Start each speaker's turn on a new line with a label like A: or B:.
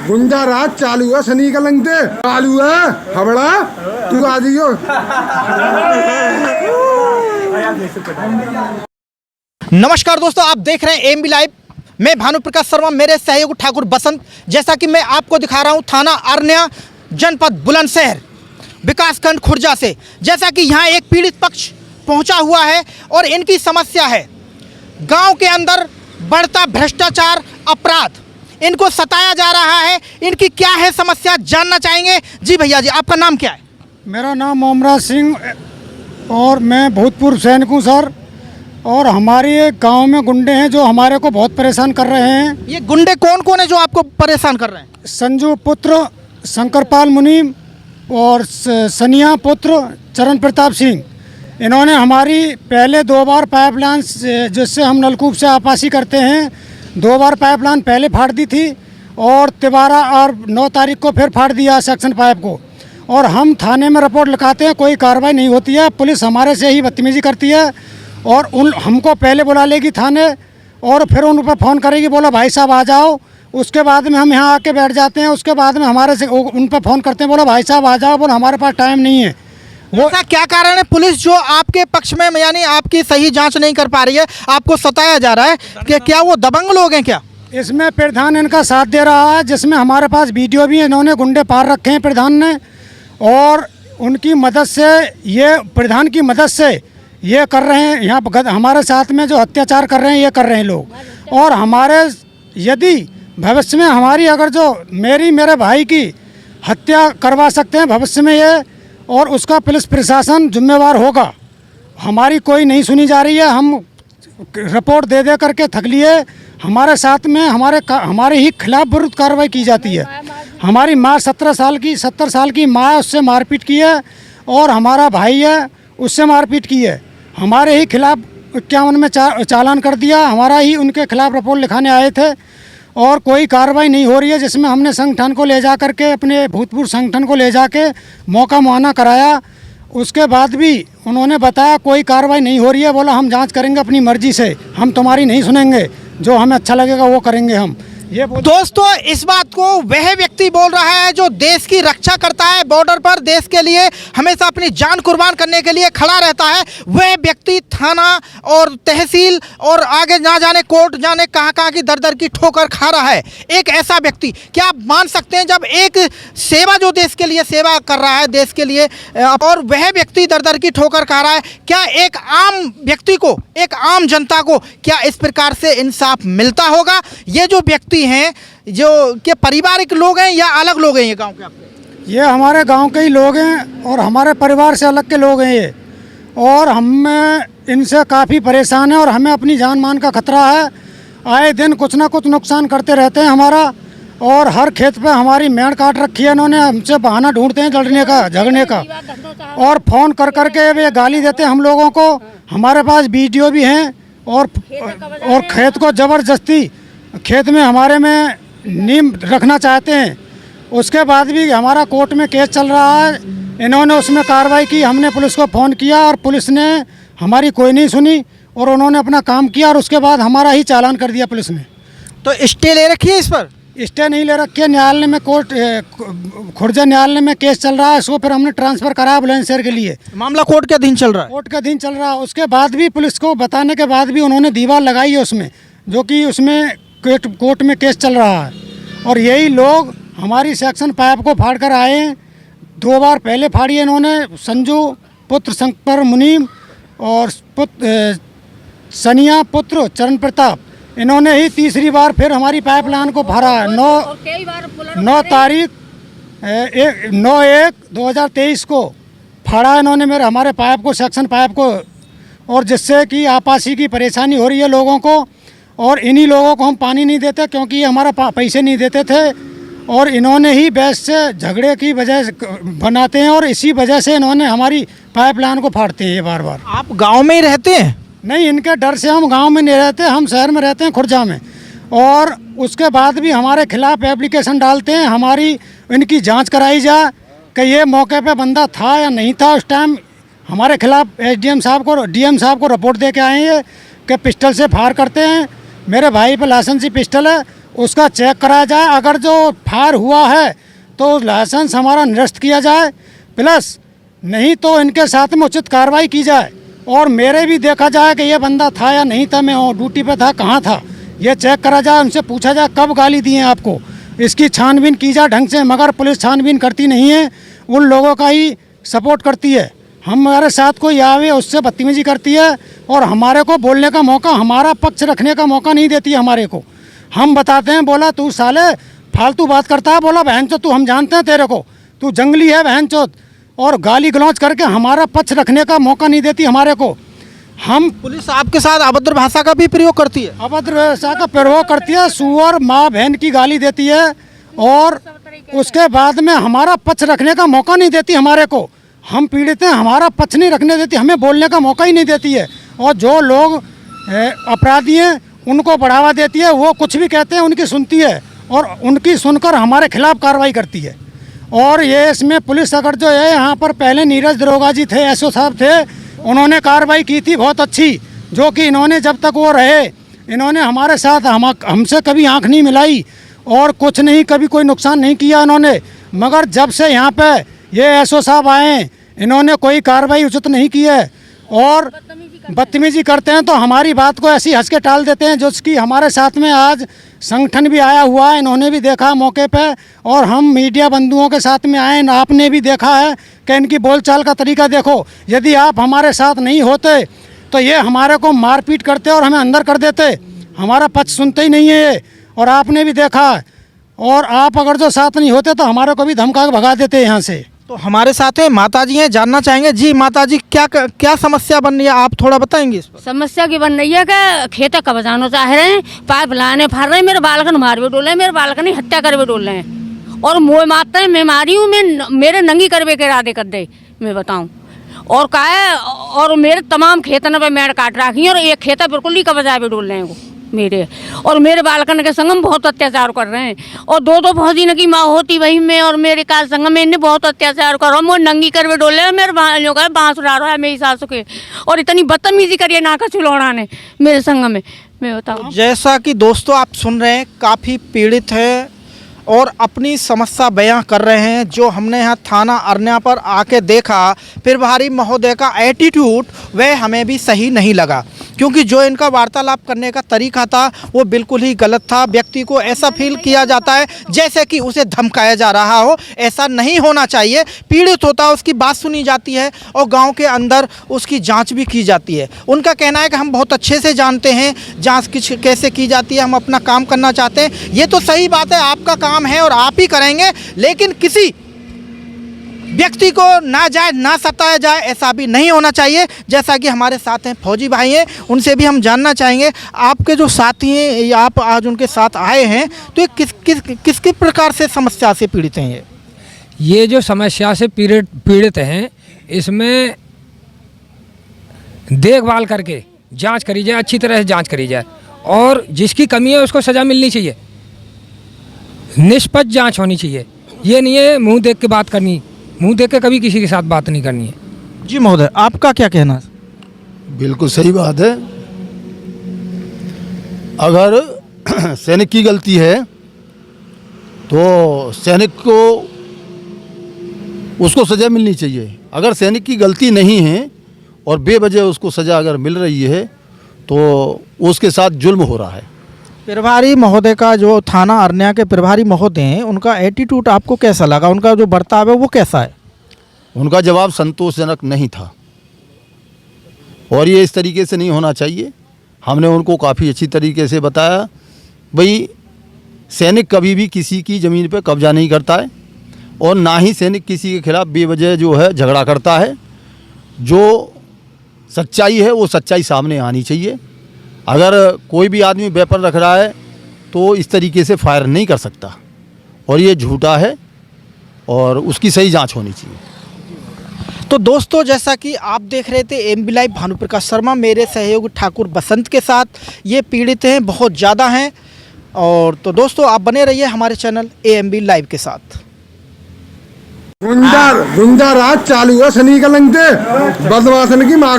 A: गुंजा रात चालू है, शनि का लंगते चालू है। हबड़ा तू आ जियो।
B: नमस्कार दोस्तों, आप देख रहे हैं एमबी लाइव। मैं भानु प्रकाश शर्मा, मेरे सहयोगी ठाकुर बसंत। जैसा कि मैं आपको दिखा रहा हूं थाना अरनिया, जनपद बुलंदशहर, विकासखंड खुर्जा से। जैसा कि यहाँ एक पीड़ित पक्ष पहुंचा हुआ है और इनकी समस्या है गांव के अंदर बढ़ता भ्रष्टाचार, अपराध, इनको सताया जा रहा है। इनकी क्या है समस्या, जानना चाहेंगे। जी भैया जी, आपका नाम क्या है?
C: मेरा नाम मोमराज सिंह और मैं भूतपूर्व सैनिक हूँ सर। और हमारे एक गांव में गुंडे हैं जो हमारे को बहुत परेशान कर रहे हैं।
B: ये गुंडे कौन कौन है जो आपको परेशान कर रहे हैं?
C: संजू पुत्र शंकरपाल मुनीम और सनिया पुत्र चरण प्रताप सिंह। इन्होंने हमारी पहले 2 बार पाइपलाइन जिससे हम नलकूप से आपासी करते हैं, 2 बार पाइपलाइन पहले फाड़ दी थी और 13 और 9 तारीख को फिर फाड़ दिया सेक्शन पाइप को। और हम थाने में रिपोर्ट लिखाते हैं, कोई कार्रवाई नहीं होती है। पुलिस हमारे से ही बदतमीजी करती है और हमको पहले बुला लेगी थाने और फिर उन पर फ़ोन करेगी, बोला भाई साहब आ जाओ। उसके बाद में हम यहाँ आके बैठ जाते हैं। उसके बाद में हमारे से उन पर फ़ोन करते हैं, बोला भाई साहब आ जाओ, बोला हमारे पास टाइम नहीं है।
B: वो ऐसा क्या कारण है पुलिस जो आपके पक्ष में, यानी आपकी सही जांच नहीं कर पा रही है, आपको सताया जा रहा है कि क्या वो दबंग लोग हैं क्या?
C: इसमें प्रधान इनका साथ दे रहा है, जिसमें हमारे पास वीडियो भी है। इन्होंने गुंडे पार रखे हैं प्रधान ने, और उनकी मदद से, ये प्रधान की मदद से ये कर रहे हैं। यहाँ हमारे साथ में जो अत्याचार कर रहे हैं, ये कर रहे हैं लोग। और हमारे यदि भविष्य में हमारी अगर जो मेरे भाई की हत्या करवा सकते हैं भविष्य में ये, और उसका पुलिस प्रशासन जिम्मेवार होगा। हमारी कोई नहीं सुनी जा रही है। हम रिपोर्ट दे दे करके थक लिए। हमारे साथ में हमारे ही खिलाफ विरुद्ध कार्रवाई की जाती है। हमारी माँ 70 साल की माँ है, उससे मारपीट की है। और हमारा भाई है, उससे मारपीट की है। हमारे ही खिलाफ 51 में चालान कर दिया। हमारा ही उनके खिलाफ रिपोर्ट लिखाने आए थे और कोई कार्रवाई नहीं हो रही है। जिसमें हमने संगठन को ले जा करके, अपने भूतपूर्व संगठन को ले जाके मौका मुआयना कराया। उसके बाद भी उन्होंने बताया कोई कार्रवाई नहीं हो रही है। बोला हम जांच करेंगे अपनी मर्जी से, हम तुम्हारी नहीं सुनेंगे, जो हमें अच्छा लगेगा वो करेंगे हम। ये
B: दोस्तों, इस बात को वह व्यक्ति बोल रहा है जो देश की रक्षा करता है, बॉर्डर पर देश के लिए हमेशा अपनी जान कुर्बान करने के लिए खड़ा रहता है। वह व्यक्ति थाना और तहसील और आगे ना जाने कोर्ट, जाने कहाँ की दर की ठोकर खा रहा है। एक ऐसा व्यक्ति, क्या आप मान सकते हैं, जब एक सेवा जो देश के लिए सेवा कर रहा है, देश के लिए, और वह व्यक्ति दर की ठोकर खा रहा है, क्या एक आम व्यक्ति को, एक आम जनता को क्या इस प्रकार से इंसाफ मिलता होगा? ये जो व्यक्ति हैं, जो के पारिवारिक लोग हैं या अलग लोग हैं ये गांव के आपके?
C: ये हमारे गांव के ही लोग हैं और हमारे परिवार से अलग के लोग हैं ये। और हम इनसे काफ़ी परेशान हैं और हमें अपनी जान मान का खतरा है। आए दिन कुछ ना कुछ नुकसान करते रहते हैं हमारा। और हर खेत पे हमारी मेड़ काट रखी है इन्होंने। हमसे बहाना ढूंढते हैं झगड़ने का और फ़ोन कर करके वे गाली देते हैं हम लोगों को। हमारे पास वीडियो भी हैं। और खेत को ज़बरदस्ती खेत में हमारे में नीम रखना चाहते हैं। उसके बाद भी हमारा कोर्ट में केस चल रहा है। इन्होंने उसमें कार्रवाई की। हमने पुलिस को फ़ोन किया और पुलिस ने हमारी कोई नहीं सुनी और उन्होंने अपना काम किया। और उसके बाद हमारा ही चालान कर दिया पुलिस ने।
B: तो स्टे ले रखी है इस पर?
C: स्टे नहीं ले रखी है। न्यायालय में, खुर्जा न्यायालय में केस चल रहा है। इसको फिर हमने ट्रांसफ़र कराया बुलंदशहर के लिए।
B: मामला कोर्ट के अधीन चल रहा है?
C: कोर्ट के अधीन चल रहा है। उसके बाद भी पुलिस को बताने के बाद भी उन्होंने दीवार लगाई है उसमें, जो कि उसमें कोर्ट में केस चल रहा है। और यही लोग हमारी सेक्शन पाइप को फाड़ कर आए हैं। 2 बार पहले फाड़ी है इन्होंने, संजू पुत्र शंकर मुनीम और सनिया पुत्र चरण प्रताप। इन्होंने ही तीसरी बार फिर हमारी पाइपलाइन को फाड़ा है। 9 तारीख 9/1/2023 को फाड़ा इन्होंने हमारे पाइप को, सेक्शन पाइप को। और जिससे कि आपासी की परेशानी हो रही है लोगों को। और इन्हीं लोगों को हम पानी नहीं देते क्योंकि ये हमारा पैसे नहीं देते थे। और इन्होंने ही बैस से झगड़े की वजह से बनाते हैं और इसी वजह से इन्होंने हमारी पाइपलाइन को फाड़ते हैं ये बार बार।
B: आप गांव में ही रहते हैं?
C: नहीं, इनके डर से हम गांव में नहीं रहते, हम शहर में रहते हैं, खुर्जा में। और उसके बाद भी हमारे खिलाफ एप्लीकेशन डालते हैं, हमारी इनकी जांच कराई जाए कि ये मौके पे बंदा था या नहीं था। उस टाइम हमारे खिलाफ एसडीएम साहब को, डीएम साहब को रिपोर्ट दे के आए हैं कि पिस्टल से फायर करते हैं। मेरे भाई पे लाइसेंसी पिस्टल है उसका चेक कराया जाए। अगर जो फायर हुआ है तो लाइसेंस हमारा निरस्त किया जाए, प्लस नहीं तो इनके साथ में उचित कार्रवाई की जाए। और मेरे भी देखा जाए कि ये बंदा था या नहीं था, मैं ड्यूटी पे था, कहाँ था, ये चेक करा जाए, उनसे पूछा जाए कब गाली दी है आपको, इसकी छानबीन की जाए ढंग से। मगर पुलिस छानबीन करती नहीं है, उन लोगों का ही सपोर्ट करती है। हमारे साथ कोई आवे उससे बदतमीजी करती है और हमारे को बोलने का मौका, हमारा पक्ष रखने का मौका नहीं देती है हमारे को। हम बताते हैं, बोला तू साले फालतू बात करता है, बोला बहन चोद तू हम जानते हैं तेरे को, तू जंगली है बहन चोद, और गाली गलौज करके हमारा पक्ष रखने का मौका नहीं देती हमारे को। हम
B: पुलिस आपके साथ अभद्र भाषा का भी प्रयोग करती है?
C: अभद्र भाषा का प्रयोग करती है, सुअर माँ बहन की गाली देती है और उसके बाद में हमारा पक्ष रखने का मौका नहीं देती हमारे को। हम पीड़ित हैं, हमारा पक्ष नहीं रखने देती, हमें बोलने का मौका ही नहीं देती है। और जो लोग अपराधी हैं उनको बढ़ावा देती है, वो कुछ भी कहते हैं उनकी सुनती है और उनकी सुनकर हमारे खिलाफ कार्रवाई करती है। और ये इसमें पुलिस अगर जो है, यहाँ पर पहले नीरज दरोगा जी थे, एसओ साहब थे, उन्होंने कार्रवाई की थी बहुत अच्छी, जो कि इन्होंने जब तक वो रहे इन्होंने हमारे साथ हमसे कभी आंख नहीं मिलाई और कुछ नहीं, कभी कोई नुकसान नहीं किया इन्होंने। मगर जब से यहाँ पे ये एसओ साहब आए इन्होंने कोई कार्रवाई उचित नहीं की है और बदतमीजी करते हैं, तो हमारी बात को ऐसी हंस के टाल देते हैं। जिसकी हमारे साथ में आज संगठन भी आया हुआ है, इन्होंने भी देखा मौके पे, और हम मीडिया बंधुओं के साथ में आए, आपने भी देखा है कि इनकी बोलचाल का तरीका देखो। यदि आप हमारे साथ नहीं होते तो ये हमारे को मारपीट करते और हमें अंदर कर देते, हमारा पक्ष सुनते ही नहीं है ये, और आपने भी देखा है। और आप अगर जो साथ नहीं होते तो हमारे को भी धमका के भगा देते यहाँ से।
B: तो हमारे साथ है माता जी हैं, जानना चाहेंगे। जी माता जी, क्या समस्या बन रही है, आप थोड़ा बताएंगे इस पर?
D: समस्या की बन रही है कि खेत कब्जाना चाह रहे हैं, पाइप लाने फाड़ रहे हैं, मेरे बालकन मार भी डोले, मेरे बालकन ही हत्या कर भी डोल रहे हैं और मोह मारते हैं। मैं मारी हूँ, मैं मेरे नंगी करवे के इरादे कर दे, मैं बताऊँ। और का है, और मेरे तमाम खेतन पे मेड़ काट रखी है और एक खेता बिल्कुल ही कब्जा भी डोल रहे हैं वो मेरे, और मेरे बालकन के संगम बहुत अत्याचार कर रहे हैं। और दो फौजी की माँ होती वही में और मेरे काल संगम में इन्हें बहुत अत्याचार कर रहा हूँ। नंगी करवे डोले और मेरे भाइयों का बांस उड़ा रहा है मेरी सासू के, और इतनी बदतमीजी करिए ना का चिलौड़ा ने मेरे संगम में, मैं बताऊँ।
B: जैसा कि दोस्तों आप सुन रहे हैं, काफ़ी पीड़ित है और अपनी समस्या बयां कर रहे हैं। जो हमने यहाँ थाना अरन्या पर आके देखा, प्रभारी महोदय का एटीट्यूड वह हमें भी सही नहीं लगा, क्योंकि जो इनका वार्तालाप करने का तरीका था वो बिल्कुल ही गलत था। व्यक्ति को ऐसा फील किया जाता है जैसे कि उसे धमकाया जा रहा हो, ऐसा नहीं होना चाहिए। पीड़ित होता है, उसकी बात सुनी जाती है और गांव के अंदर उसकी जांच भी की जाती है। उनका कहना है कि हम बहुत अच्छे से जानते हैं जांच कैसे की जाती है, हम अपना काम करना चाहते हैं। ये तो सही बात है, आपका काम है और आप ही करेंगे, लेकिन किसी व्यक्ति को ना जाए ना सताया जाए, ऐसा भी नहीं होना चाहिए। जैसा कि हमारे साथ हैं फौजी भाई हैं, उनसे भी हम जानना चाहेंगे, आपके जो साथी हैं, आप आज उनके साथ आए हैं, तो ये किस प्रकार से समस्या से पीड़ित हैं?
E: ये जो समस्या से पीड़ित हैं, इसमें देखभाल करके जांच करी जाए, अच्छी तरह से जांच करी जाए, और जिसकी कमी है उसको सज़ा मिलनी चाहिए, निष्पक्ष जांच होनी चाहिए। ये नहीं है मुंह देख के बात करनी, मुंह देख के कभी किसी के साथ बात नहीं करनी है।
B: जी महोदय, आपका क्या कहना है?
F: बिल्कुल सही बात है। अगर सैनिक की गलती है तो सैनिक को उसको सज़ा मिलनी चाहिए। अगर सैनिक की गलती नहीं है और बेवजह उसको सज़ा अगर मिल रही है तो उसके साथ जुल्म हो रहा है।
B: प्रभारी महोदय का, जो थाना अरन्या के प्रभारी महोदय हैं, उनका एटीट्यूड आपको कैसा लगा? उनका जो बर्ताव है वो कैसा है?
F: उनका जवाब संतोषजनक नहीं था और ये इस तरीके से नहीं होना चाहिए। हमने उनको काफ़ी अच्छी तरीके से बताया, भाई सैनिक कभी भी किसी की ज़मीन पे कब्जा नहीं करता है और ना ही सैनिक किसी के खिलाफ़ बेवजह जो है झगड़ा करता है। जो सच्चाई है वो सच्चाई सामने आनी चाहिए। अगर कोई भी आदमी वेपन रख रहा है तो इस तरीके से फायर नहीं कर सकता और ये झूठा है और उसकी सही जांच होनी चाहिए।
B: तो दोस्तों, जैसा कि आप देख रहे थे एएमबी लाइव भानुप्रकाश शर्मा, मेरे सहयोगी ठाकुर बसंत के साथ, ये पीड़ित हैं, बहुत ज़्यादा हैं। और तो दोस्तों, आप बने रहिए हमारे चैनल एएमबी लाइव के साथ।
A: गुंडा राज चालू है, शनि का लंगते बदमाशन की माँ।